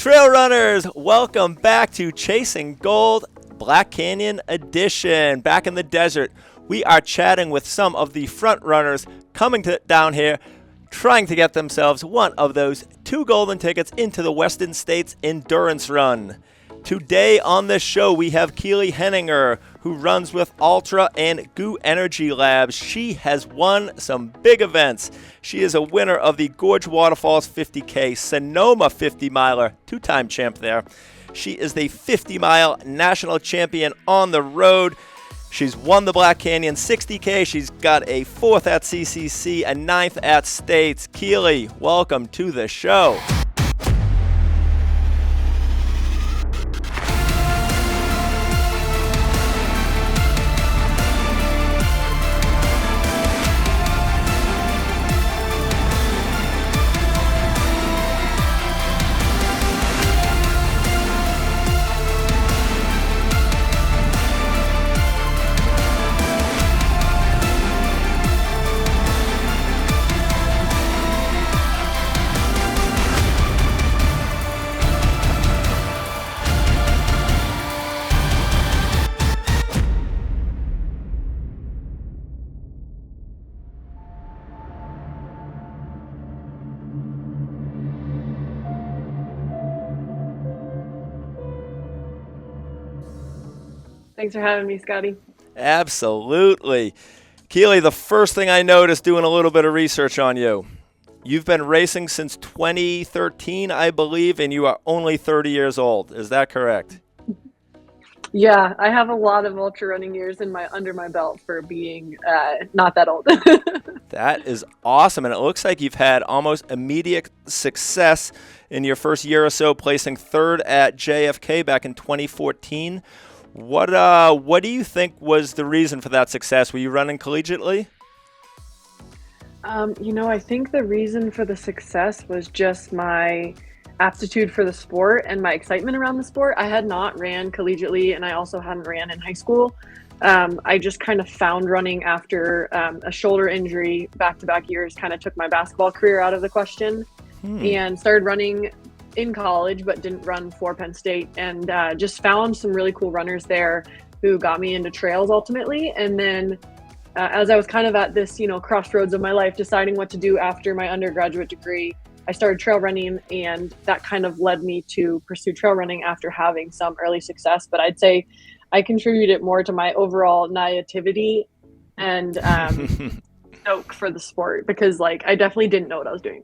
Trail runners, welcome back to Chasing Gold Black Canyon Edition. Back in the desert, we are chatting with some of the front runners coming down here, trying to get themselves one of those 2 golden tickets into the Western States Endurance Run. Today on the show, we have Keely Henninger, who runs with Ultra and Goo Energy Labs. She has won some big events. She is a winner of the Gorge Waterfalls 50K, Sonoma 50 miler, 2-time champ there. She is the 50-mile national champion on the road. She's won the Black Canyon 60K. She's got a 4th at CCC, a 9th at States. Keely, welcome to the show. Thanks for having me, Scotty. Absolutely. Keely, the first thing I noticed doing a little bit of research on you, you've been racing since 2013, I believe, and you are only 30 years old. Is that correct? Yeah, I have a lot of ultra running years under my belt for being not that old. That is awesome, and it looks like you've had almost immediate success in your first year or so, placing 3rd at JFK back in 2014. What do you think was the reason for that success? Were you running collegiately? I think the reason for the success was just my aptitude for the sport and my excitement around the sport. I had not ran collegiately, and I also hadn't ran in high school. I just kind of found running after a shoulder injury. Back-to-back years kind of took my basketball career out of the question, and started running in college, but didn't run for Penn State, and just found some really cool runners there who got me into trails ultimately. And then as I was kind of at this, crossroads of my life, deciding what to do after my undergraduate degree, I started trail running, and that kind of led me to pursue trail running after having some early success. But I'd say I contributed more to my overall naivety and stoke for the sport, because I definitely didn't know what I was doing.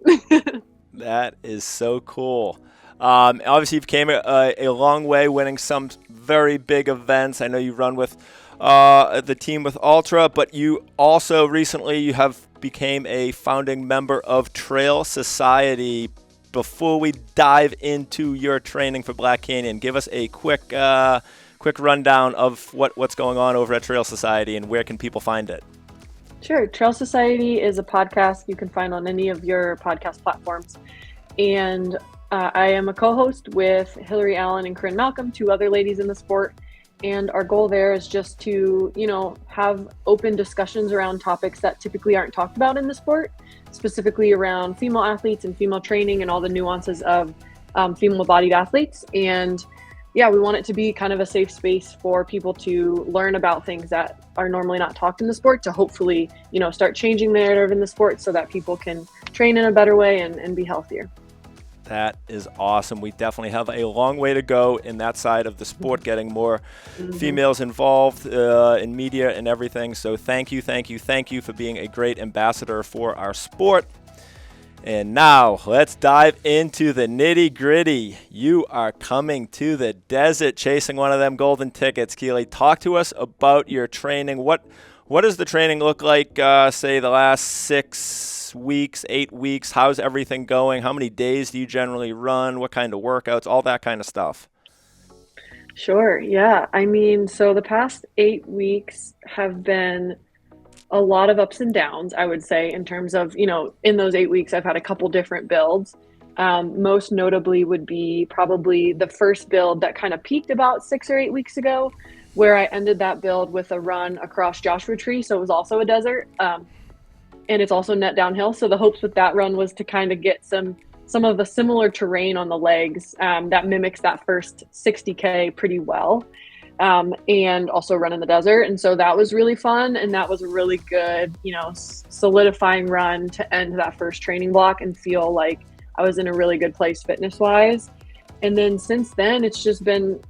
That is so cool. Obviously, you've came a long way, winning some very big events. I know you run with the team with Ultra, but you also recently became a founding member of Trail Society. Before we dive into your training for Black Canyon, give us a quick rundown of what's going on over at Trail Society and where can people find it. Sure. Trail Society is a podcast you can find on any of your podcast platforms. And I am a co-host with Hillary Allen and Corinne Malcolm, 2 other ladies in the sport. And our goal there is just to, have open discussions around topics that typically aren't talked about in the sport, specifically around female athletes and female training and all the nuances of female-bodied athletes. And yeah, we want it to be kind of a safe space for people to learn about things that are normally not talked in the sport, to hopefully, start changing the narrative in the sport so that people can train in a better way and be healthier. That is awesome. We definitely have a long way to go in that side of the sport, getting more females involved in media and everything. So thank you for being a great ambassador for our sport. And now let's dive into the nitty gritty. You are coming to the desert chasing one of them golden tickets. Keely, talk to us about your training. What does the training look like, say, the last 6 weeks, 8 weeks? How's everything going? How many days do you generally run? What kind of workouts? All that kind of stuff. Sure. Yeah. So the past 8 weeks have been a lot of ups and downs, I would say, in terms of, in those 8 weeks, I've had a couple different builds. Most notably would be probably the first build that kind of peaked about 6 or 8 weeks ago, where I ended that build with a run across Joshua Tree. So it was also a desert, and it's also net downhill. So the hopes with that run was to kind of get some some of the similar terrain on the legs that mimics that first 60K pretty well. And also run in the desert. And so that was really fun. And that was a really good, solidifying run to end that first training block and feel like I was in a really good place fitness wise. And then since then, it's just been,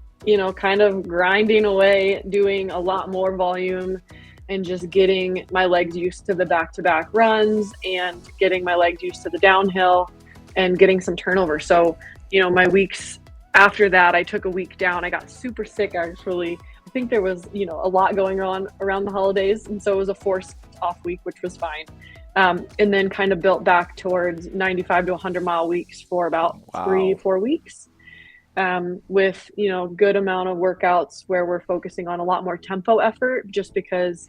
kind of grinding away, doing a lot more volume and just getting my legs used to the back-to-back runs and getting my legs used to the downhill and getting some turnover. So, my weeks after that, I took a week down. I got super sick, actually. I think there was, a lot going on around the holidays. And so it was a forced off week, which was fine. And then kind of built back towards 95 to 100 mile weeks for about 3-4 weeks. With, good amount of workouts where we're focusing on a lot more tempo effort, just because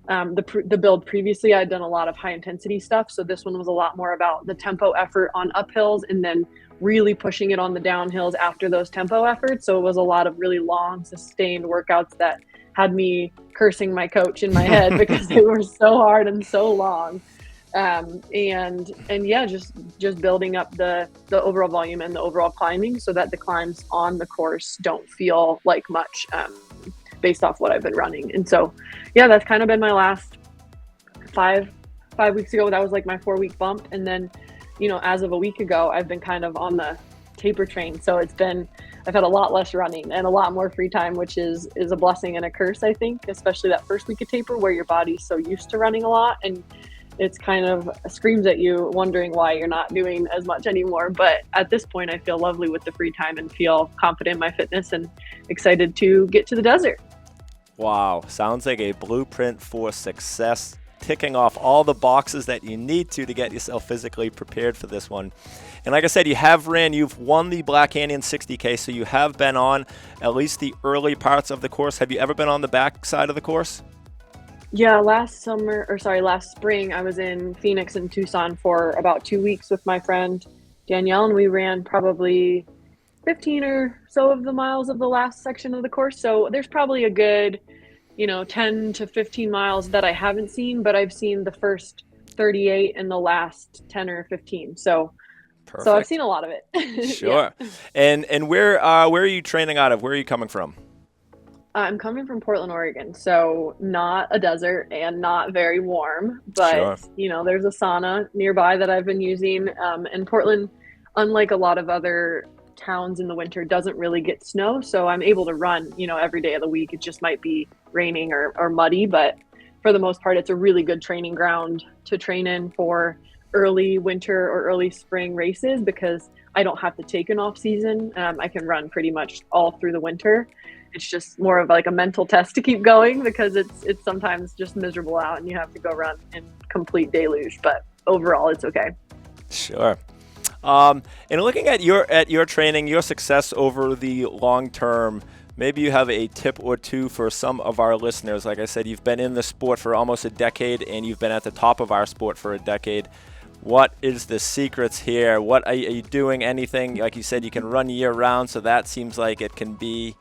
the build previously, I'd done a lot of high intensity stuff. So this one was a lot more about the tempo effort on uphills and then really pushing it on the downhills after those tempo efforts. So it was a lot of really long, sustained workouts that had me cursing my coach in my head because they were so hard and so long. And yeah, just building up the overall volume and the overall climbing so that the climbs on the course don't feel like much based off what I've been running. And so, yeah, that's kind of been my last 5 weeks ago. That was like my 4-week bump. And then, as of a week ago, I've been kind of on the taper train. So I've had a lot less running and a lot more free time, which is a blessing and a curse, I think, especially that first week of taper where your body's so used to running a lot and it's kind of screams at you wondering why you're not doing as much anymore. But at this point, I feel lovely with the free time and feel confident in my fitness and excited to get to the desert. Wow. Sounds like a blueprint for success, ticking off all the boxes that you need to get yourself physically prepared for this one. And like I said, you've won the Black Canyon 60K, so you have been on at least the early parts of the course. Have you ever been on the back side of the course? Yeah, last spring, I was in Phoenix and Tucson for about 2 weeks with my friend Danielle, and we ran probably 15 or so of the miles of the last section of the course. So there's probably a good, 10 to 15 miles that I haven't seen, but I've seen the first 38 and the last 10 or 15. So Perfect. So I've seen a lot of it. Sure. Yeah. And where are you training out of? Where are you coming from? I'm coming from Portland, Oregon, so not a desert and not very warm, but sure. There's a sauna nearby that I've been using. And Portland, unlike a lot of other towns in the winter, doesn't really get snow, so I'm able to run, every day of the week. It just might be raining or muddy, but for the most part, it's a really good training ground to train in for early winter or early spring races because I don't have to take an off season. I can run pretty much all through the winter. It's just more of like a mental test to keep going because it's sometimes just miserable out and you have to go run in complete deluge, but overall it's okay. Sure. And looking at your training, your success over the long term, maybe you have a tip or two for some of our listeners. Like I said, you've been in the sport for almost a decade and you've been at the top of our sport for a decade. What is the secrets here? What are you doing? Anything, like you said, you can run year round, so that seems like it can be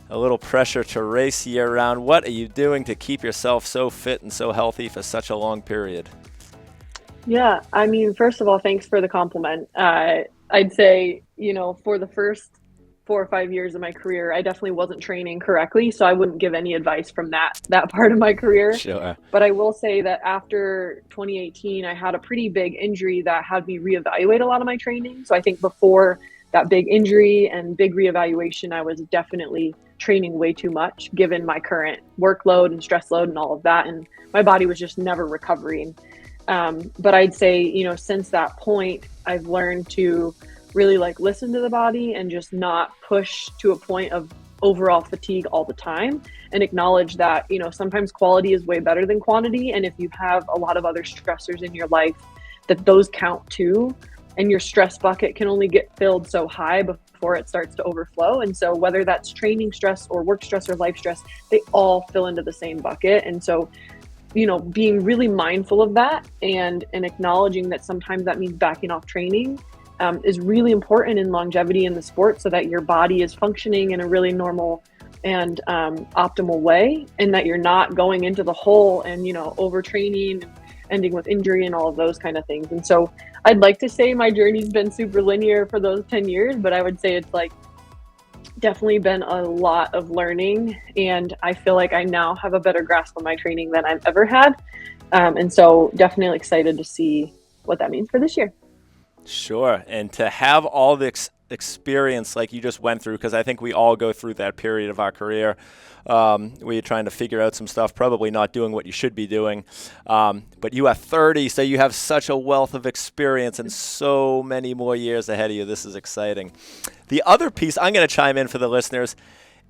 a little pressure to race year round. What are you doing to keep yourself so fit and so healthy for such a long period? Yeah, I mean, first of all, thanks for the compliment. I'd say, for the first 4 or 5 years of my career, I definitely wasn't training correctly, so I wouldn't give any advice from that part of my career. Sure. But I will say that after 2018, I had a pretty big injury that had me reevaluate a lot of my training. So I think before that big injury and big reevaluation, I was definitely training way too much given my current workload and stress load and all of that. And my body was just never recovering. But I'd say, since that point, I've learned to really listen to the body and just not push to a point of overall fatigue all the time and acknowledge that, sometimes quality is way better than quantity. And if you have a lot of other stressors in your life, that those count too. And your stress bucket can only get filled so high before it starts to overflow. And so whether that's training stress or work stress or life stress, they all fill into the same bucket. And so, being really mindful of that and acknowledging that sometimes that means backing off training is really important in longevity in the sport so that your body is functioning in a really normal and optimal way, and that you're not going into the hole and, overtraining, ending with injury and all of those kind of things. And so I'd like to say my journey's been super linear for those 10 years, but I would say it's like definitely been a lot of learning, and I feel like I now have a better grasp on my training than I've ever had. And so definitely excited to see what that means for this year. Sure. And to have all the experience like you just went through, because I think we all go through that period of our career where you're trying to figure out some stuff, probably not doing what you should be doing. But you are 30, so you have such a wealth of experience and so many more years ahead of you. This is exciting. The other piece I'm going to chime in for the listeners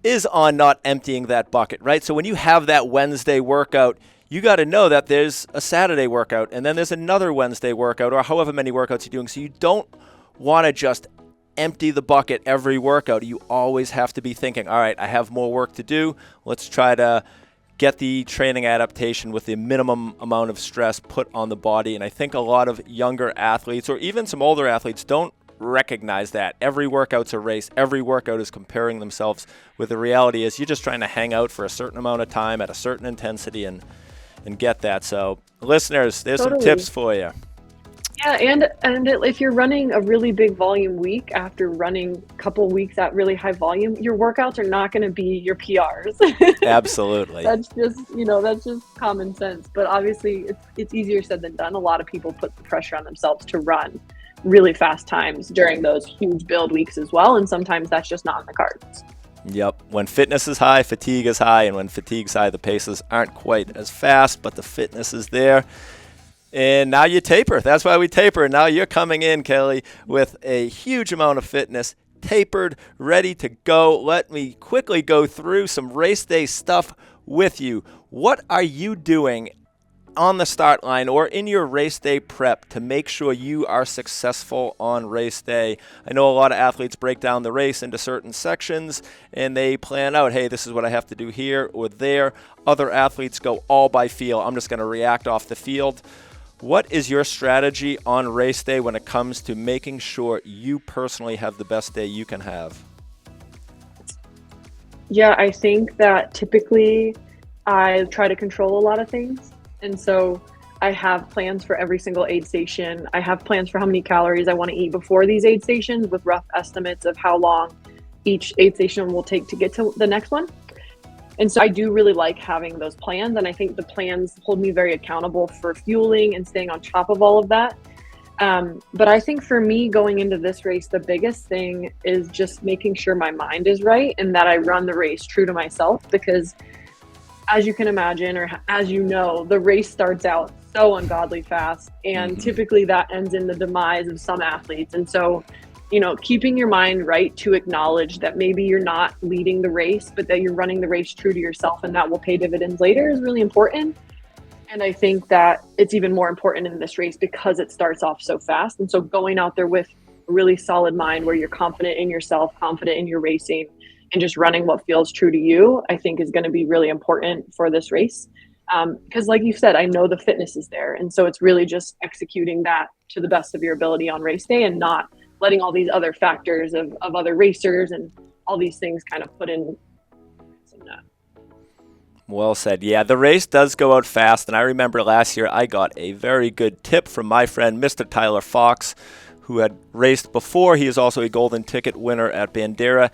is on not emptying that bucket, right? So when you have that Wednesday workout, you got to know that there's a Saturday workout and then there's another Wednesday workout or however many workouts you're doing. So you don't want to just empty the bucket every workout. You always have to be thinking, all right, I have more work to do. Let's try to get the training adaptation with the minimum amount of stress put on the body. And I think a lot of younger athletes or even some older athletes don't recognize that. Every workout's a race. Every workout is comparing themselves, with the reality is you're just trying to hang out for a certain amount of time at a certain intensity and get that. So listeners, there's some tips for you. Yeah, and if you're running a really big volume week after running a couple weeks at really high volume, your workouts are not going to be your PRs. Absolutely. That's just common sense. But obviously, it's easier said than done. A lot of people put the pressure on themselves to run really fast times during those huge build weeks as well, and sometimes that's just not in the cards. Yep. When fitness is high, fatigue is high, and when fatigue's high, the paces aren't quite as fast, but the fitness is there. And now you taper. That's why we taper. Now you're coming in, Kelly, with a huge amount of fitness, tapered, ready to go. Let me quickly go through some race day stuff with you. What are you doing on the start line or in your race day prep to make sure you are successful on race day? I know a lot of athletes break down the race into certain sections and they plan out, hey, this is what I have to do here or there. Other athletes go all by feel. I'm just going to react off the field. What is your strategy on race day when it comes to making sure you personally have the best day you can have? Yeah, I think that typically I try to control a lot of things. And so I have plans for every single aid station. I have plans for how many calories I want to eat before these aid stations with rough estimates of how long each aid station will take to get to the next one. And so I do really like having those plans. And I think the plans hold me very accountable for fueling and staying on top of all of that. But I think for me going into this race, the biggest thing is just making sure my mind is right and that I run the race true to myself, because as you can imagine, or as you know, the race starts out so ungodly fast, and typically that ends in the demise of some athletes. And so, keeping your mind right to acknowledge that maybe you're not leading the race, but that you're running the race true to yourself and that will pay dividends later is really important. And I think that it's even more important in this race because it starts off so fast. And so going out there with a really solid mind where you're confident in yourself, confident in your racing, and just running what feels true to you, I think is going to be really important for this race. Because like you said, I know the fitness is there. And so it's really just executing that to the best of your ability on race day and not letting all these other factors of other racers and all these things kind of put in. Well said. Yeah, the race does go out fast. And I remember last year I got a very good tip from my friend, Mr. Tyler Fox, who had raced before. He is also a golden ticket winner at Bandera.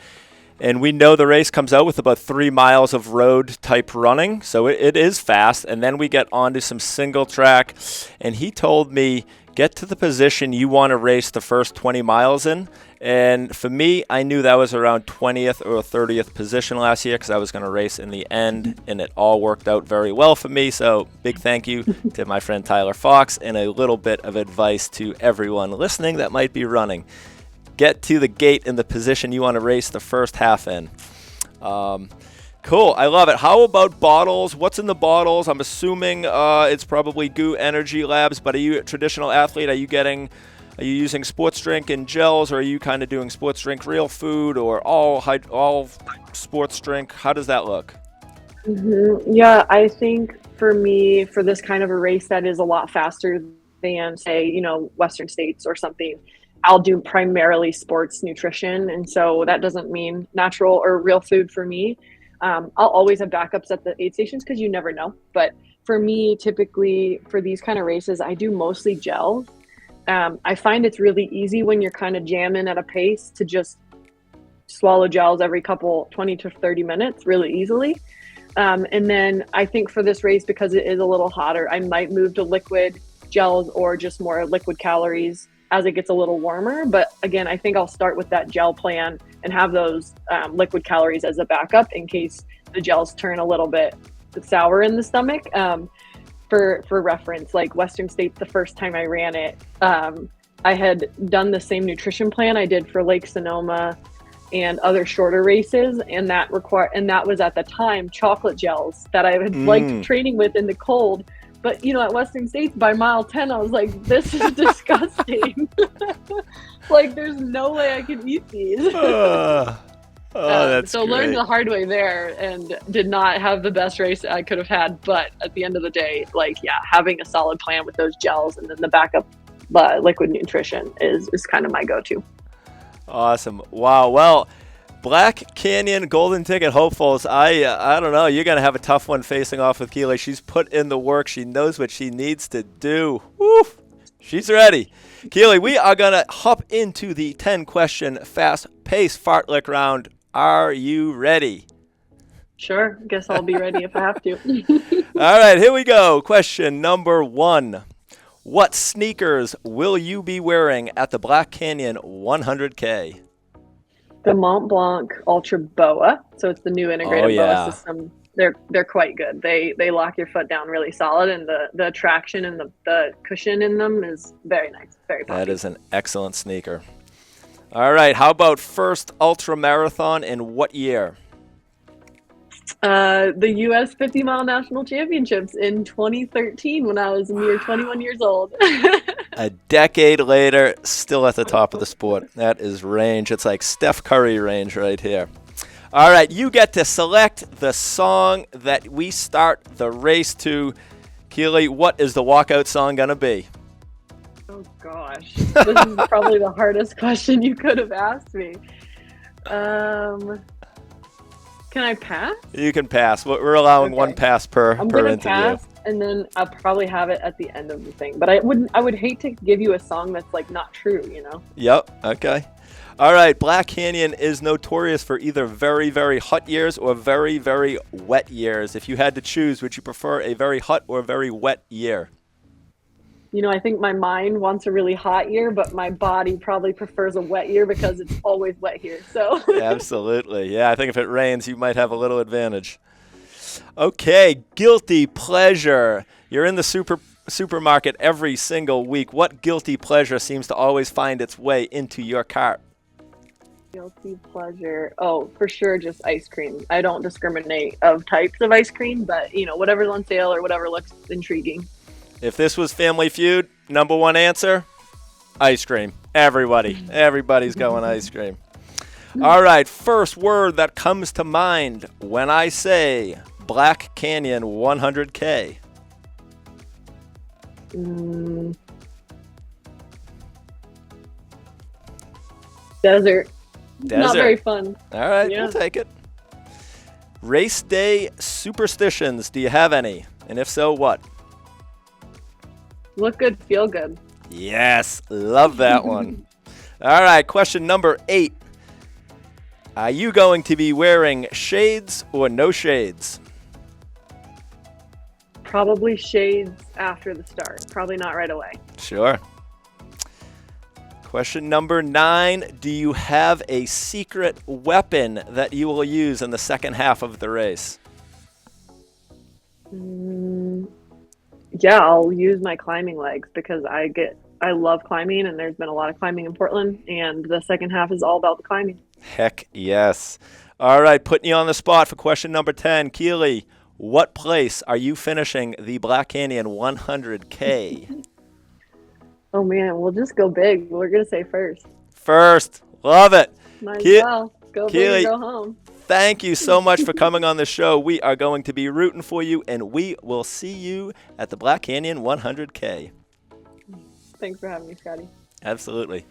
And we know the race comes out with about 3 miles of road type running. So it is fast. And then we get onto some single track. And he told me, get to the position you want to race the first 20 miles in. And for me, I knew that was around 20th or 30th position last year because I was going to race in the end. And it all worked out very well for me. So big thank you to my friend Tyler Fox, and a little bit of advice to everyone listening that might be running. Get to the gate in the position you want to race the first half in. Cool. I love it. How about bottles? What's in the bottles? I'm assuming it's probably GU Energy Labs, but are you a traditional athlete? Are you using sports drink and gels, or are you kind of doing sports drink real food, or all sports drink? How does that look? Yeah, I think for me, for this kind of a race that is a lot faster than, say, Western States or something, I'll do primarily sports nutrition. And so that doesn't mean natural or real food for me. I'll always have backups at the aid stations because you never know. But for me, typically for these kind of races, I do mostly gels. I find it's really easy when you're kind of jamming at a pace to just swallow gels every 20 to 30 minutes really easily. And then I think for this race, because it is a little hotter, I might move to liquid gels or just more liquid calories as it gets a little warmer. But again, I think I'll start with that gel plan and have those liquid calories as a backup in case the gels turn a little bit sour in the stomach. For reference, like Western States, the first time I ran it, I had done the same nutrition plan I did for Lake Sonoma and other shorter races, and that was at the time chocolate gels that I had liked training with in the cold. But at Western States by mile 10, I was like, this is disgusting. Like, there's no way I can eat these. That's so great. Learned the hard way there and did not have the best race I could have had. But at the end of the day, having a solid plan with those gels and then the backup liquid nutrition is kind of my go-to. Awesome. Wow. Well, Black Canyon Golden Ticket hopefuls, I don't know. You're going to have a tough one facing off with Keely. She's put in the work. She knows what she needs to do. Woo! She's ready. Keely, we are going to hop into the 10-question fast-paced fartlek round. Are you ready? Sure. Guess I'll be ready if I have to. All right, here we go. Question number 1. What sneakers will you be wearing at the Black Canyon 100K? The Mont Blanc Ultra Boa. So it's the new integrated Boa system. They're quite good. They lock your foot down really solid, and the traction and the cushion in them is very nice. Very puffy. That is an excellent sneaker. All right, how about first ultra marathon in what year? The U.S. 50-mile national championships in 2013 when I was a mere 21 years old. A decade later, still at the top of the sport. That is range. It's like Steph Curry range right here. All right, you get to select the song that we start the race to. Keely, what is the walkout song going to be? Oh, gosh. This is probably the hardest question you could have asked me. Can I pass? You can pass. We're allowing one pass per I'm per gonna interview. pass, and then I'll probably have it at the end of the thing. But I would hate to give you a song that's not true, Yep. Okay. All right. Black Canyon is notorious for either very, very hot years or very, very wet years. If you had to choose, would you prefer a very hot or a very wet year? I think my mind wants a really hot year, but my body probably prefers a wet year because it's always wet here. So Absolutely. Yeah, I think if it rains, you might have a little advantage. Okay, guilty pleasure. You're in the supermarket every single week. What guilty pleasure seems to always find its way into your cart? Guilty pleasure. Oh, for sure, just ice cream. I don't discriminate of types of ice cream, but whatever's on sale or whatever looks intriguing. If this was Family Feud, number one answer, ice cream. Everybody's going ice cream. All right, first word that comes to mind when I say Black Canyon 100K. Desert. Not very fun. All right, Yeah. we'll take it. Race day superstitions, do you have any? And if so, what? Look good, feel good. Yes, love that one. All right, question number 8. Are you going to be wearing shades or no shades? Probably shades after the start. Probably not right away. Sure. Question number 9. Do you have a secret weapon that you will use in the second half of the race? Yeah, I'll use my climbing legs because I love climbing, and there's been a lot of climbing in Portland, and the second half is all about the climbing. Heck yes. All right, putting you on the spot for question number 10. Keely, what place are you finishing the Black Canyon 100K? Oh, man, we'll just go big. We're going to say first. First. Love it. Might as well. Go Keely, big or go home. Thank you so much for coming on the show. We are going to be rooting for you, and we will see you at the Black Canyon 100K. Thanks for having me, Scotty. Absolutely.